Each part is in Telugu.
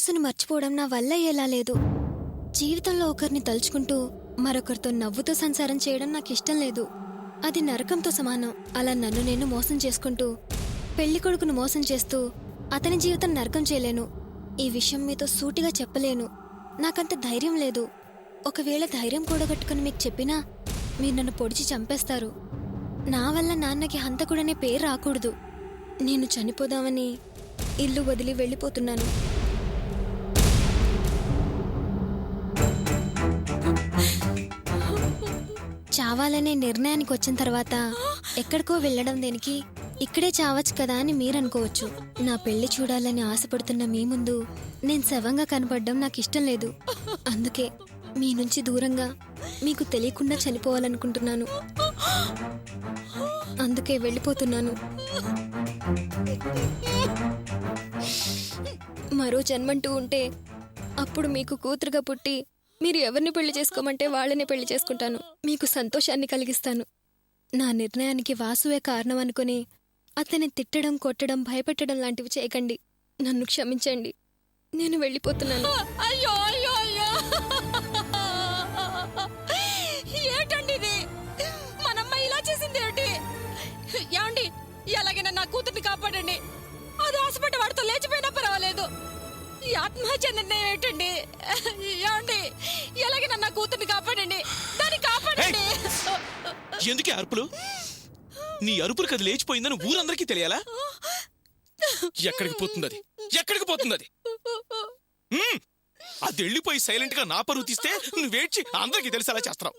వాసుని మర్చిపోవడం నా వల్ల అయ్యేలా లేదు. జీవితంలో ఒకరిని తలుచుకుంటూ మరొకరితో నవ్వుతూ సంసారం చేయడం నాకు ఇష్టం లేదు. అది నరకంతో సమానం. అలా నన్ను నేను మోసం చేసుకుంటూ పెళ్లి కొడుకును మోసం చేస్తూ అతని జీవితం నరకం చేయలేను. ఈ విషయం మీతో సూటిగా చెప్పలేను. నాకంత ధైర్యం లేదు. ఒకవేళ ధైర్యం కూడగట్టుకుని మీకు చెప్పినా మీరు నన్ను పొడిచి చంపేస్తారు. నా వల్ల నాన్నకి హంతకుడనే పేరు రాకూడదు. నేను చనిపోదామని ఇల్లు వదిలి వెళ్ళిపోతున్నాను. చావాలనే నిర్ణయానికి వచ్చిన తర్వాత ఎక్కడికో వెళ్ళడం దేనికి, ఇక్కడే చావచ్చు కదా అని మీరనుకోవచ్చు. నా పెళ్లి చూడాలని ఆశపడుతున్న మీ ముందు నేను శవంగా కనపడడం నాకు ఇష్టం లేదు. అందుకే మీ నుంచి దూరంగా మీకు తెలియకుండా చనిపోవాలనుకుంటున్నాను. అందుకే వెళ్ళిపోతున్నాను. మరో జన్మంటూ ఉంటే అప్పుడు మీకు కూతురుగా పుట్టి మీరు ఎవరిని పెళ్లి చేసుకోమంటే వాళ్ళని పెళ్లి చేసుకుంటాను. మీకు సంతోషాన్ని కలిగిస్తాను. నా నిర్ణయానికి వాసువే కారణం అనుకుని అతన్ని తిట్టడం, కొట్టడం, భయపెట్టడం లాంటివి చేయకండి. నన్ను క్షమించండి. నేను వెళ్ళిపోతున్నాను. అయ్యో అయ్యో అయ్యో, ఏంటండి ఇది? మనమ్మ ఇలా చేసింది ఏమిటి? ఏమండి, ఎలాగైనా నా కూతుర్ని కాపాడండి. అది ఆశపడ్డ వాడితో లేచిపోయినా పర్వాలేదు. ఈ ఆత్మహత్య నిర్ణయం ఏంటండి? ఏమండి, ఎలాగైనా నా కూతుర్ని కాపాడండి. దాన్ని కాపాడండి. ఎందుకే అరుపులు? నీ అరుపులు అది లేచిపోయిందని ఊరందరికీ తెలియాలా? ఎక్కడికి పోతుంది అది? ఎక్కడికి పోతుంది అది? అది వెళ్ళిపోయి సైలెంట్ గా నా పరువు తీస్తే నువ్వేడ్చి అందరికీ తెలిసేలా చేస్తావు.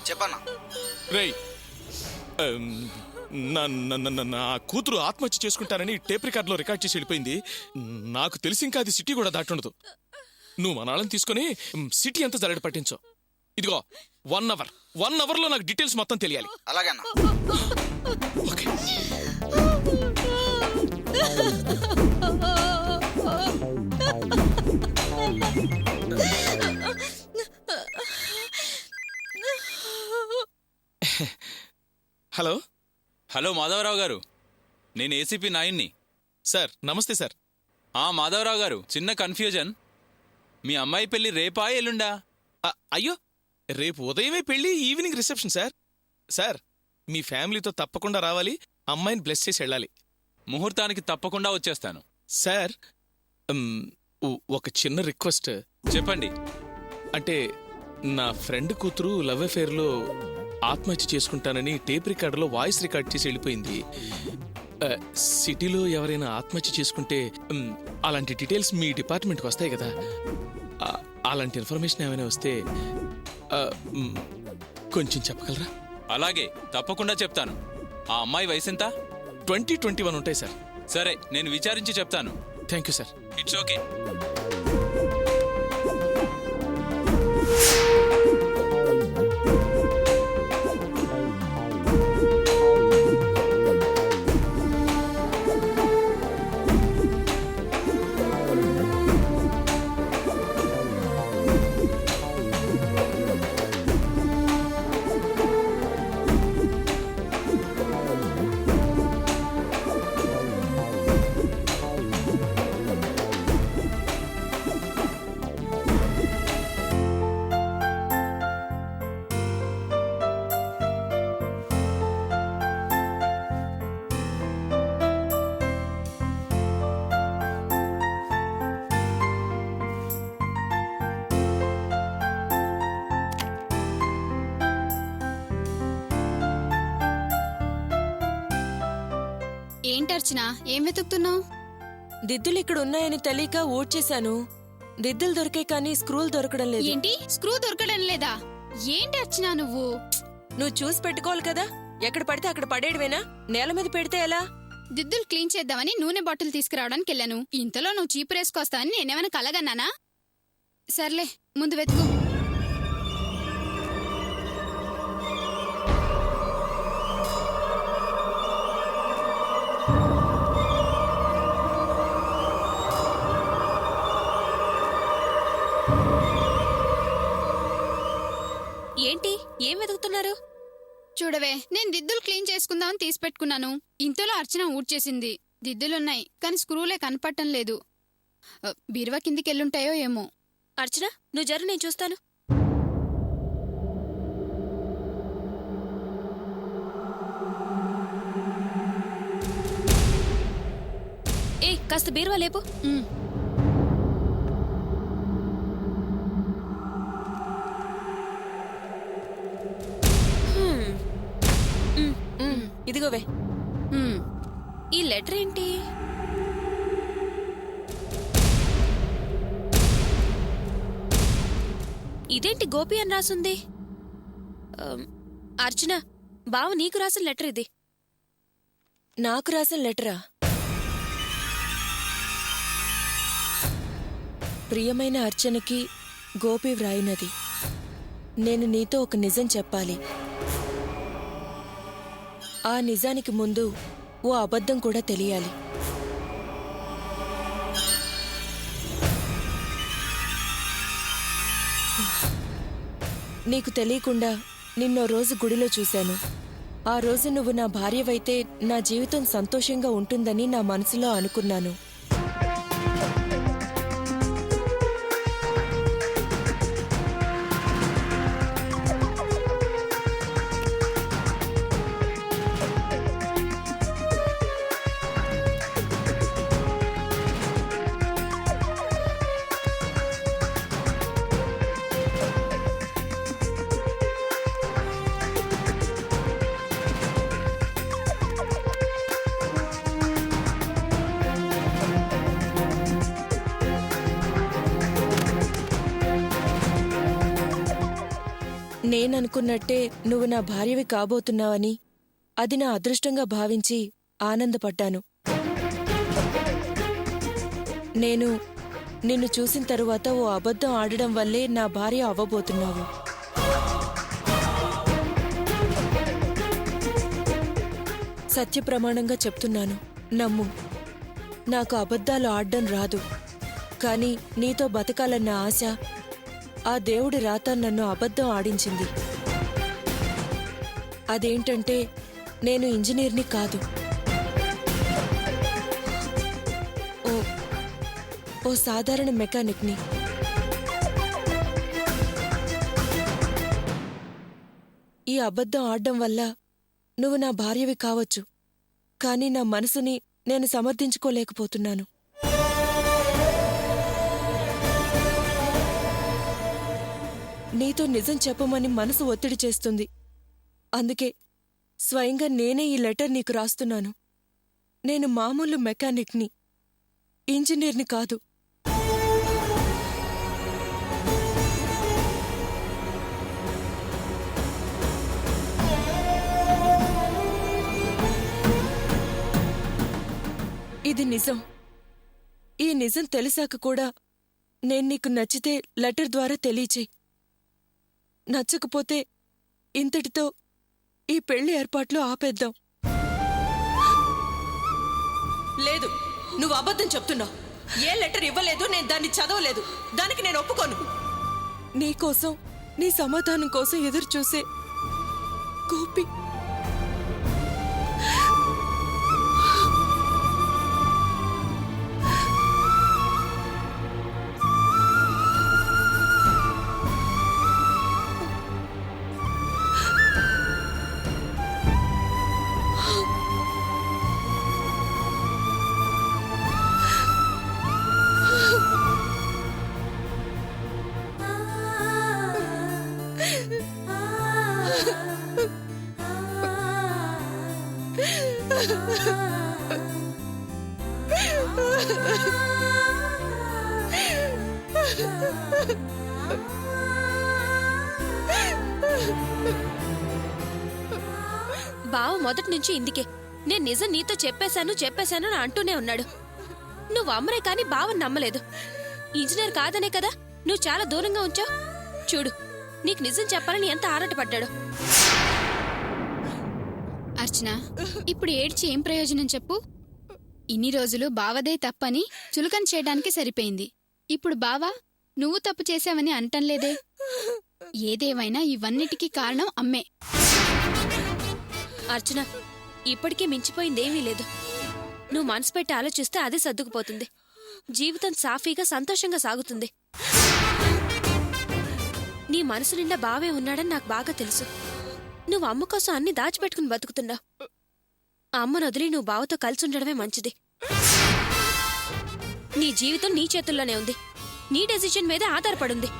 చెప్పన్నా రేయ్, నా కూతురు ఆత్మహత్య చేసుకుంటారని టేప్ రికార్డులో రికార్డ్ చేసి వెళ్ళిపోయింది. నాకు తెలిసి ఇంకా అది సిటీ కూడా దాటుండదు. నువ్వు మనాళ్ళని తీసుకుని సిటీ అంతా జరగడ పట్టించు. ఇదిగో 1 అవర్లో నాకు డీటెయిల్స్ మొత్తం తెలియాలి. అలాగన్నా. ఓకే. హలో హలో మాధవరావు గారు, నేను ఏసీపీ నాయన్ని. సార్, నమస్తే సార్. మాధవరావు గారు, చిన్న కన్ఫ్యూజన్. మీ అమ్మాయి పెళ్లి రేపా ఎల్లుండా? అయ్యో, రేపు ఉదయమే పెళ్లి, ఈవినింగ్ రిసెప్షన్ సార్. సార్, మీ ఫ్యామిలీతో తప్పకుండా రావాలి. అమ్మాయిని బ్లెస్ చేసి వెళ్ళాలి. ముహూర్తానికి తప్పకుండా వచ్చేస్తాను. సార్, ఒక చిన్న రిక్వెస్ట్. చెప్పండి. అంటే నా ఫ్రెండ్ కూతురు లవ్ అఫేర్లో ఆత్మహత్య చేసుకుంటానని టేప్ రికార్డులో వాయిస్ రికార్డ్ చేసి వెళ్ళిపోయింది. సిటీలో ఎవరైనా ఆత్మహత్య చేసుకుంటే అలాంటి డీటెయిల్స్ మీ డిపార్ట్మెంట్కి వస్తాయి కదా. అలాంటి ఇన్ఫర్మేషన్ ఏమైనా వస్తే కొంచెం చెప్పగలరా? అలాగే, తప్పకుండా చెప్తాను. ఆ అమ్మాయి వయసెంత? 20-21 ఉంటాయి సార్. సరే, నేను విచారించి చెప్తాను. Thank you sir. It's okay. ఏంటర్చనా, ఏం వెతుకుతున్నావు? దిద్దులు ఇక్కడ ఉన్నాయని తెలియక ఊడ్చేశాను. దిద్దులు దొరికే కానీ స్క్రూలు దొరకడం లేదు. ఏంటి, స్క్రూ దొరకడం లేదా? ఏంటి అర్చనా నువ్వు? నువ్వు చూసి పెట్టుకోవాలి కదా. ఎక్కడ పడితే అక్కడ పడేయడమేనా? నేల మీద పెడితే ఎలా? దిద్దులు క్లీన్ చేద్దామని నూనె బాటిల్ తీసుకురావడానికి వెళ్ళాను. ఇంతలో నువ్వు చీపురేసుకొస్తావని నేనేమైనా కలగన్నానా? సర్లే, ముందు వెతుకు. ఏంటి ఏం వెతుకుతున్నారు? చూడవే, నేను దిద్దులు క్లీన్ చేసుకుందామని తీసి పెట్టుకున్నాను. ఇంతలో అర్చన ఊడ్చేసింది. దిద్దులున్నాయి కానీ స్క్రూలే కనపడటం లేదు. బీరువా కిందికెళ్ళుంటాయో ఏమో. అర్చన, నువ్వు జరు, నేను చూస్తాను. ఏ కాస్త బీరువా లేపు. ఉమ్. ఇదిగోవే. ఉమ్. ఈ లెటర్ ఏంటి? ఇదేంటి గోపి అని రాసుంది? అర్చన, బావ నీకు రాసిన లెటర్ ఇది. నాకు రాసిన లెటరా? ప్రియమైన అర్చనకి గోపి వ్రాయినది. నేను నీతో ఒక నిజం చెప్పాలి. ఆ నిజానికి ముందు ఓ అబద్ధం కూడా తెలియాలి. నీకు తెలియకుండా నిన్నో రోజు గుడిలో చూశాను. ఆ రోజు నువ్వు నా భార్యవైతే నా జీవితం సంతోషంగా ఉంటుందని నా మనసులో అనుకున్నాను. నేననుకున్నట్టే నువ్వు నా భార్యవి కాబోతున్నావని, అది నా అదృష్టంగా భావించి ఆనందపడ్డాను. నేను నిన్ను చూసిన తరువాత ఓ అబద్ధం ఆడడం వల్లే నా భార్య అవ్వబోతున్నావు. సత్యప్రమాణంగా చెప్తున్నాను, నమ్ము. నాకు అబద్ధాలు ఆడడం రాదు. కానీ నీతో బతకాలన్న ఆశ, ఆ దేవుడి రాత నన్ను అబద్ధం ఆడించింది. అదేంటంటే నేను ఇంజనీర్ని కాదు, ఓ సాధారణ మెకానిక్ని. ఈ అబద్ధం ఆడడం వల్ల నువ్వు నా భార్యవి కావచ్చు, కానీ నా మనసుని నేను సమర్థించుకోలేకపోతున్నాను. నీతో నిజం చెప్పమని మనసు ఒత్తిడి చేస్తుంది. అందుకే స్వయంగా నేనే ఈ లెటర్ నీకు రాస్తున్నాను. నేను మామూలు మెకానిక్ని, ఇంజనీర్ని కాదు. ఇది నిజం. ఈ నిజం తెలిసాక కూడా నేను నీకు నచ్చితే లెటర్ ద్వారా తెలియచేయి. నచ్చకపోతే ఇంతటితో ఈ పెళ్లి ఏర్పాట్లు ఆపేద్దాం. లేదు, నువ్వు అబద్ధం చెప్తున్నావు. ఏ లెటర్ ఇవ్వలేదు, నేను దాన్ని చదవలేదు. దానికి నేను ఒప్పుకోను. నీకోసం, నీ సమాధానం కోసం ఎదురు చూసే గోపి. బావ మొదటి నుంచి ఇందుకే నేను నిజం నీతో చెప్పేశాను అని అంటూనే ఉన్నాడు. నువ్వు అమ్మరే కాని బావని నమ్మలేదు. ఇంజనీర్ కాదనే కదా నువ్వు చాలా దూరంగా ఉంచావు. చూడు, నీకు నిజం చెప్పాలని ఎంత ఆరాటపడ్డాడు. అర్చన, ఇప్పుడు ఏడ్చి ఏం ప్రయోజనం చెప్పు? ఇన్ని రోజులు బావదే తప్పని చులకన చేయడానికి సరిపోయింది. ఇప్పుడు బావా నువ్వు తప్పు చేశావని అంటంలేదే. ఏదేమైనా ఇవన్నిటికీ కారణం అమ్మే. అర్చన, ఇప్పటికీ మించిపోయిందేమీ లేదు. నువ్వు మనసు పెట్టి ఆలోచిస్తే అదే సర్దుకుపోతుంది. జీవితం సాఫీగా సంతోషంగా సాగుతుంది. నీ మనసు నిండా బావే ఉన్నాడని నాకు బాగా తెలుసు. నువ్వు అమ్మ కోసం అన్ని దాచిపెట్టుకుని బతుకుతున్నావు. అమ్మను వదిలి నువ్వు బావతో కలిసి ఉండడమే మంచిది. నీ జీవితం నీ చేతుల్లోనే ఉంది. నీ డెసిషన్ మీదే ఆధారపడుంది.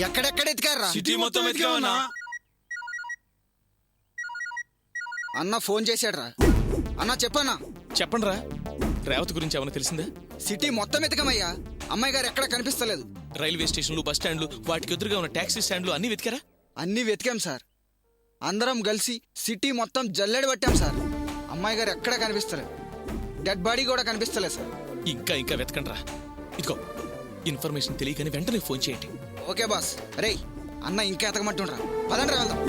ఎక్కడెక్కడ ఎతికారా? సిటీ మొత్తం ఎతికామన్నా. అన్న ఫోన్ చేశాడ్రా. అన్న చెప్పన్నా. చెప్పండ్రా, రేవతి గురించి ఏమైనా తెలిసిందా? సిటీ మొత్తం ఎతకమయ్యా. అమ్మాయి గారు ఎక్కడ కనిపిస్తలేదు. రైల్వే స్టేషన్లు, బస్ స్టాండ్లు, వాటికి ఎదురుగా ఉన్న టాక్సీ స్టాండ్లు అన్ని వెతికారా? అన్నీ వెతికాం సార్. అందరం కలిసి సిటీ మొత్తం జల్లెడ పట్టాం సార్. అమ్మాయి గారు ఎక్కడ కనిపిస్తలేదు. డెడ్ బాడీ కూడా కనిపిస్తలేదు సార్. ఇంకా ఇంకా వెతకండ్రా. ఇదిగో, ఇన్ఫర్మేషన్ తెలియకని వెంటనే ఫోన్ చేయండి. Okay boss. రేయ్ అన్న ఇంకా ఎతకమంటుండ్రా. పదండ్రా వెళ్దాం.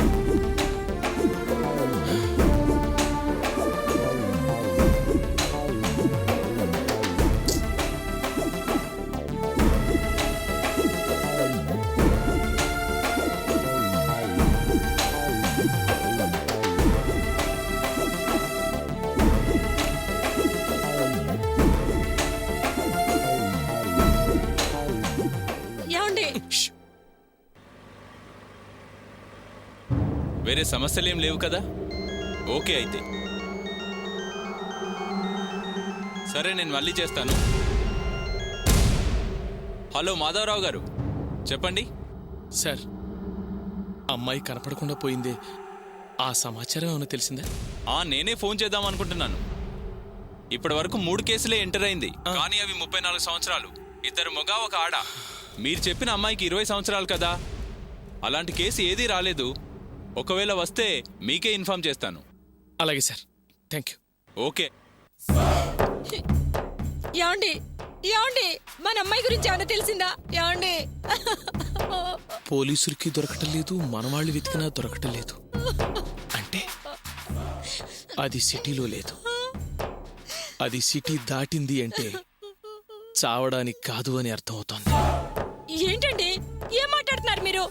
ఏమండి? వేరే సమస్యలేం లేవు కదా? ఓకే అయితే సరే, నేను మళ్ళీ చేస్తాను. హలో మాధవరావు గారు, చెప్పండి. సార్, అమ్మాయి కనపడకుండా పోయిందే, ఆ సమాచారం ఏమైనా తెలిసిందా? నేనే ఫోన్ చేద్దాం అనుకుంటున్నాను. ఇప్పటి వరకు 3 కేసులే ఎంటర్ అయింది, కానీ అవి 34 సంవత్సరాలు. 2 మగ 1 ఆడ. మీరు చెప్పిన అమ్మాయికి 20 సంవత్సరాలు కదా. అలాంటి కేసు ఏదీ రాలేదు. ఒకవేళ వస్తే మీకే ఇన్ఫార్మ్ చేస్తాను. అలాగే సార్, థ్యాంక్ యూ. ఓకే. ఏమండి? ఏమండి? మన అమ్మాయి గురించి ఏమైనా తెలిసిందా? ఏమండి? పోలీసులకి దొరకటం లేదు, మనవాళ్ళు వెతికినా దొరకటం లేదు. అంటే అది సిటీలో లేదు. అది సిటీ దాటింది అంటే చావడానికి కాదు అని అర్థం అవుతోంది. ఏంటండి ఏం మాట్లాడుతున్నారు మీరు?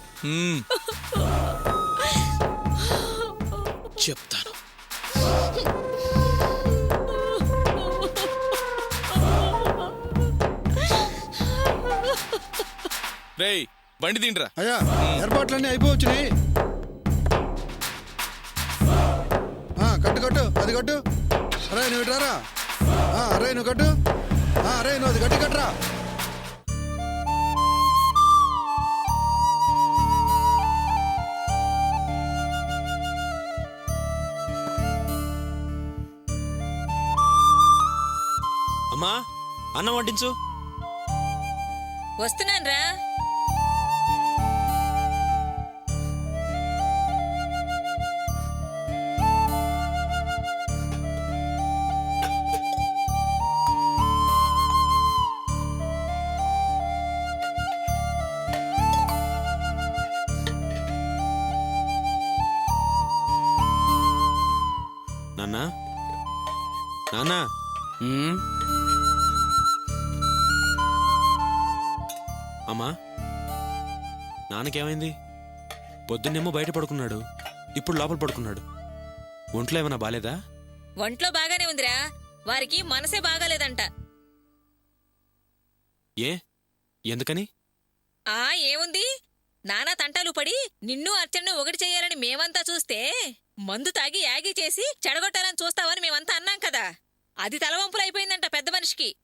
చెప్తాను. రేయ్, బండి తిండ్రా. అయ్యా, ఏర్పాట్లన్నీ అయిపోవచ్చుని. కట్టు అది కట్టు. అరే నువ్వు ఇట్రారా. అరే నువ్వు కట్టు. అరే నువ్వు అది గట్టి కట్టరా. అమ్మా, అన్నం వడ్డించు. వస్తున్నాన్రా. నాన్నా, నాన్నా, అమ్మా, నాన్నకేమైంది? పొద్దున్నేమో బయట పడుకున్నాడు, ఇప్పుడు లోపల పడుకున్నాడు. ఒంట్లో ఏమైనా బాలేదా? ఒంట్లో బాగానే ఉందిరా. వారికి మనసే బాగాలేదంట. ఏ, ఎందుకని? ఏముంది, నానా తంటాలు పడి నిన్ను అర్చనను ఒకటి చేయాలని మేమంతా చూస్తే మందు తాగి యాగి చేసి చెడగొట్టాలని చూస్తావని మేమంతా అన్నాం కదా. అది తలవంపులైపోయిందంట పెద్ద మనిషికి.